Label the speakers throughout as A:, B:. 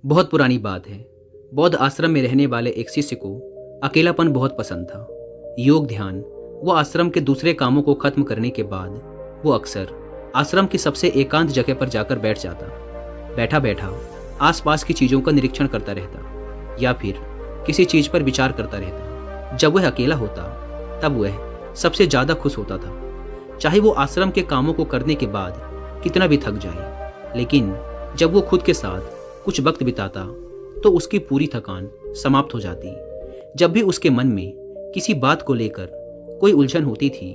A: बहुत पुरानी बात है। बौद्ध आश्रम में रहने वाले एक शिष्य को अकेलापन बहुत पसंद था। योग, ध्यान व आश्रम के दूसरे कामों को खत्म करने के बाद वो अक्सर आश्रम की सबसे एकांत जगह पर जाकर बैठ जाता। बैठा बैठा आसपास की चीज़ों का निरीक्षण करता रहता या फिर किसी चीज़ पर विचार करता रहता। जब वह अकेला होता तब वह सबसे ज़्यादा खुश होता था, चाहे वो आश्रम के कामों को करने के बाद कितना भी थक जाए। लेकिन जब वो खुद के साथ कुछ वक्त बिताता तो उसकी पूरी थकान समाप्त हो जाती। जब भी उसके मन में किसी बात को लेकर कोई उलझन होती थी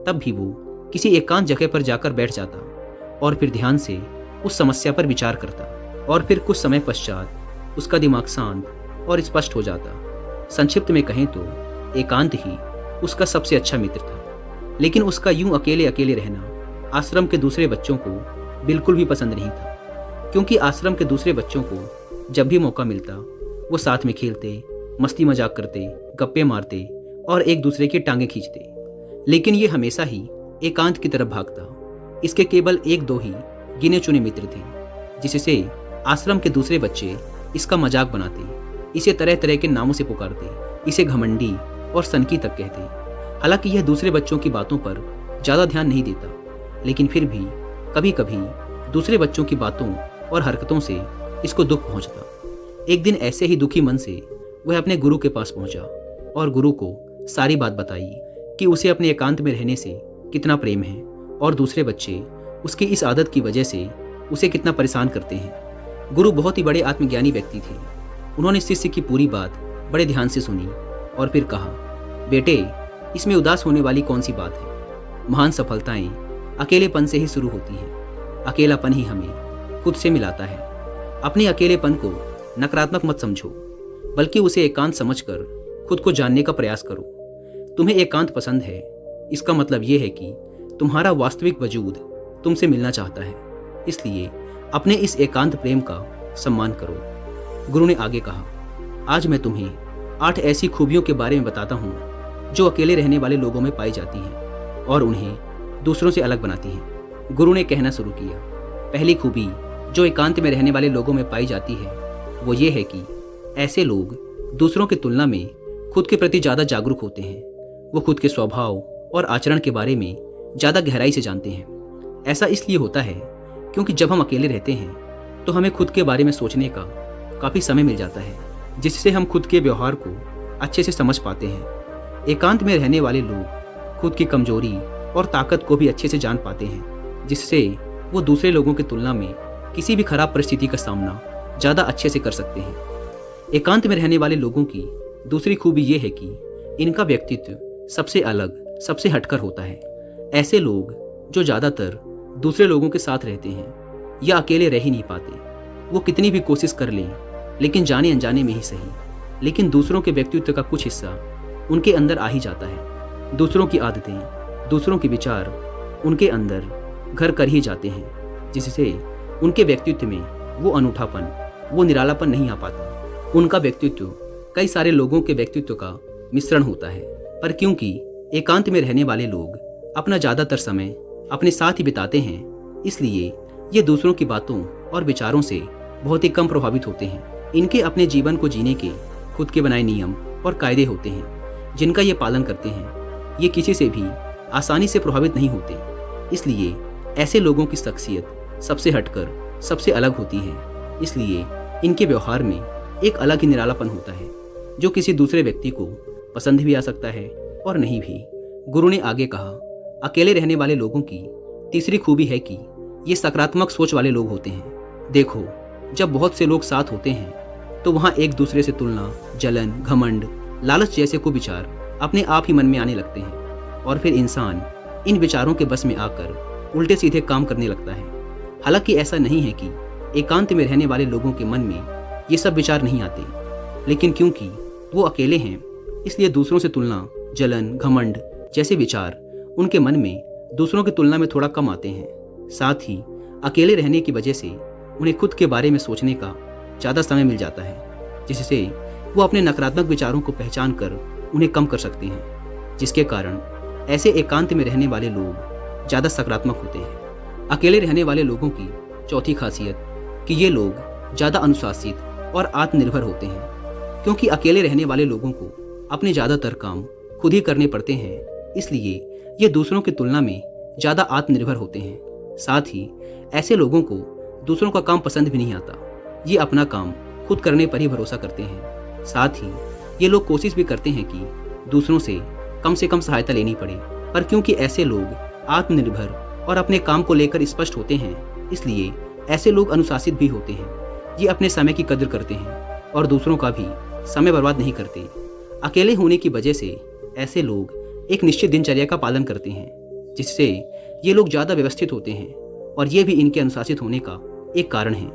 A: तब भी वो किसी एकांत जगह पर जाकर बैठ जाता और फिर ध्यान से उस समस्या पर विचार करता और फिर कुछ समय पश्चात उसका दिमाग शांत और स्पष्ट हो जाता। संक्षिप्त में कहें तो एकांत ही उसका सबसे अच्छा मित्र था। लेकिन उसका यूं अकेले अकेले रहना आश्रम के दूसरे बच्चों को बिल्कुल भी पसंद नहीं था, क्योंकि आश्रम के दूसरे बच्चों को जब भी मौका मिलता वो साथ में खेलते, मस्ती मजाक करते, गप्पे मारते और एक दूसरे की टांगें खींचते। लेकिन ये हमेशा ही एकांत की तरफ भागता। इसके केवल एक दो ही गिने चुने मित्र थे, जिससे आश्रम के दूसरे बच्चे इसका मजाक बनाते, इसे तरह तरह के नामों से पुकारते, इसे घमंडी और सनकी तक कहते। हालांकि यह दूसरे बच्चों की बातों पर ज़्यादा ध्यान नहीं देता, लेकिन फिर भी कभी कभी दूसरे बच्चों की बातों और हरकतों से इसको दुख पहुंचता। एक दिन ऐसे ही दुखी मन से वह अपने गुरु के पास पहुंचा और गुरु को सारी बात बताई कि उसे अपने एकांत में रहने से कितना प्रेम है और दूसरे बच्चे उसकी इस आदत की वजह से उसे कितना परेशान करते हैं। गुरु बहुत ही बड़े आत्मज्ञानी व्यक्ति थे। उन्होंने शिष्य की पूरी बात बड़े ध्यान से सुनी और फिर कहा, बेटे, इसमें उदास होने वाली कौन सी बात है। महान सफलताएं अकेलेपन से ही शुरू होती हैं। अकेलापन ही हमें खुद से मिलाता है। अपने अकेलेपन को नकारात्मक मत समझो, बल्कि उसे एकांत समझकर खुद को जानने का प्रयास करो। तुम्हें एकांत पसंद है, इसका मतलब यह है कि तुम्हारा वास्तविक वजूद तुमसे मिलना चाहता है। इसलिए अपने इस एकांत प्रेम का सम्मान करो। गुरु ने आगे कहा, आज मैं तुम्हें 8 ऐसी खूबियों के बारे में बताता हूँ जो अकेले रहने वाले लोगों में पाई जाती हैं और उन्हें दूसरों से अलग बनाती हैं। गुरु ने कहना शुरू किया, पहली खूबी जो एकांत में रहने वाले लोगों में पाई जाती है वो ये है कि ऐसे लोग दूसरों की तुलना में खुद के प्रति ज़्यादा जागरूक होते हैं। वो खुद के स्वभाव और आचरण के बारे में ज़्यादा गहराई से जानते हैं। ऐसा इसलिए होता है क्योंकि जब हम अकेले रहते हैं तो हमें खुद के बारे में सोचने का काफ़ी समय मिल जाता है, जिससे हम खुद के व्यवहार को अच्छे से समझ पाते हैं। एकांत में रहने वाले लोग खुद की कमजोरी और ताकत को भी अच्छे से जान पाते हैं, जिससे वो दूसरे लोगों की तुलना में किसी भी खराब परिस्थिति का सामना ज़्यादा अच्छे से कर सकते हैं। एकांत में रहने वाले लोगों की दूसरी खूबी ये है कि इनका व्यक्तित्व सबसे अलग, सबसे हटकर होता है। ऐसे लोग जो ज़्यादातर दूसरे लोगों के साथ रहते हैं या अकेले रह ही नहीं पाते, वो कितनी भी कोशिश कर लें, लेकिन जाने अनजाने में ही सही, लेकिन दूसरों के व्यक्तित्व का कुछ हिस्सा उनके अंदर आ ही जाता है। दूसरों की आदतें, दूसरों के विचार उनके अंदर घर कर ही जाते हैं, जिससे उनके व्यक्तित्व में वो अनूठापन, वो निरालापन नहीं आ पाता। उनका व्यक्तित्व कई सारे लोगों के व्यक्तित्व का मिश्रण होता है, पर क्योंकि एकांत में रहने वाले लोग अपना ज़्यादातर समय अपने साथ ही बिताते हैं, इसलिए ये दूसरों की बातों और विचारों से बहुत ही कम प्रभावित होते हैं। इनके अपने जीवन को जीने के खुद के बनाए नियम और कायदे होते हैं, जिनका ये पालन करते हैं। ये किसी से भी आसानी से प्रभावित नहीं होते, इसलिए ऐसे लोगों की शख्सियत सबसे हटकर, सबसे अलग होती है। इसलिए इनके व्यवहार में एक अलग ही निरालापन होता है, जो किसी दूसरे व्यक्ति को पसंद भी आ सकता है और नहीं भी। गुरु ने आगे कहा, अकेले रहने वाले लोगों की तीसरी खूबी है कि ये सकारात्मक सोच वाले लोग होते हैं। देखो, जब बहुत से लोग साथ होते हैं तो वहाँ एक दूसरे से तुलना, जलन, घमंड, लालच जैसे कुविचार अपने आप ही मन में आने लगते हैं और फिर इंसान इन विचारों के बस में आकर उल्टे सीधे काम करने लगता है। हालांकि ऐसा नहीं है कि एकांत में रहने वाले लोगों के मन में ये सब विचार नहीं आते, लेकिन क्योंकि वो अकेले हैं इसलिए दूसरों से तुलना, जलन, घमंड जैसे विचार उनके मन में दूसरों की तुलना में थोड़ा कम आते हैं। साथ ही अकेले रहने की वजह से उन्हें खुद के बारे में सोचने का ज़्यादा समय मिल जाता है, जिससे वो अपने नकारात्मक विचारों को पहचान कर उन्हें कम कर सकते हैं, जिसके कारण ऐसे एकांत में रहने वाले लोग ज़्यादा सकारात्मक होते हैं। अकेले रहने वाले लोगों की चौथी खासियत कि ये लोग ज़्यादा अनुशासित और आत्मनिर्भर होते हैं, क्योंकि अकेले रहने वाले लोगों को अपने ज़्यादातर काम खुद ही करने पड़ते हैं, इसलिए ये दूसरों की तुलना में ज़्यादा आत्मनिर्भर होते हैं। साथ ही ऐसे लोगों को दूसरों का काम पसंद भी नहीं आता। ये अपना काम खुद करने पर ही भरोसा करते हैं। साथ ही ये लोग कोशिश भी करते हैं कि दूसरों से कम सहायता लेनी पड़े, पर क्योंकि ऐसे लोग आत्मनिर्भर और अपने काम को लेकर स्पष्ट होते हैं, इसलिए ऐसे लोग अनुशासित भी होते हैं। ये अपने समय की कदर करते हैं और दूसरों का भी समय बर्बाद नहीं करते। अकेले होने की वजह से ऐसे लोग एक निश्चित दिनचर्या का पालन करते हैं, जिससे ये लोग ज़्यादा व्यवस्थित होते हैं और ये भी इनके अनुशासित होने का एक कारण है।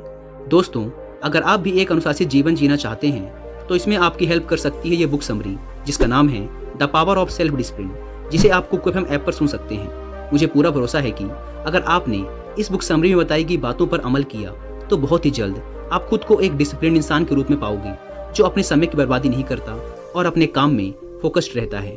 A: दोस्तों, अगर आप भी एक अनुशासित जीवन जीना चाहते हैं तो इसमें आपकी हेल्प कर सकती है ये बुक समरी, जिसका नाम है the power of self discipline, जिसे आप कुक एफएम ऐप पर सुन सकते हैं। मुझे पूरा भरोसा है कि अगर आपने इस बुक समरी में बताई गई बातों पर अमल किया तो बहुत ही जल्द आप खुद को एक डिसिप्लिन इंसान के रूप में पाओगे, जो अपने समय की बर्बादी नहीं करता और अपने काम में फोकस्ड रहता है।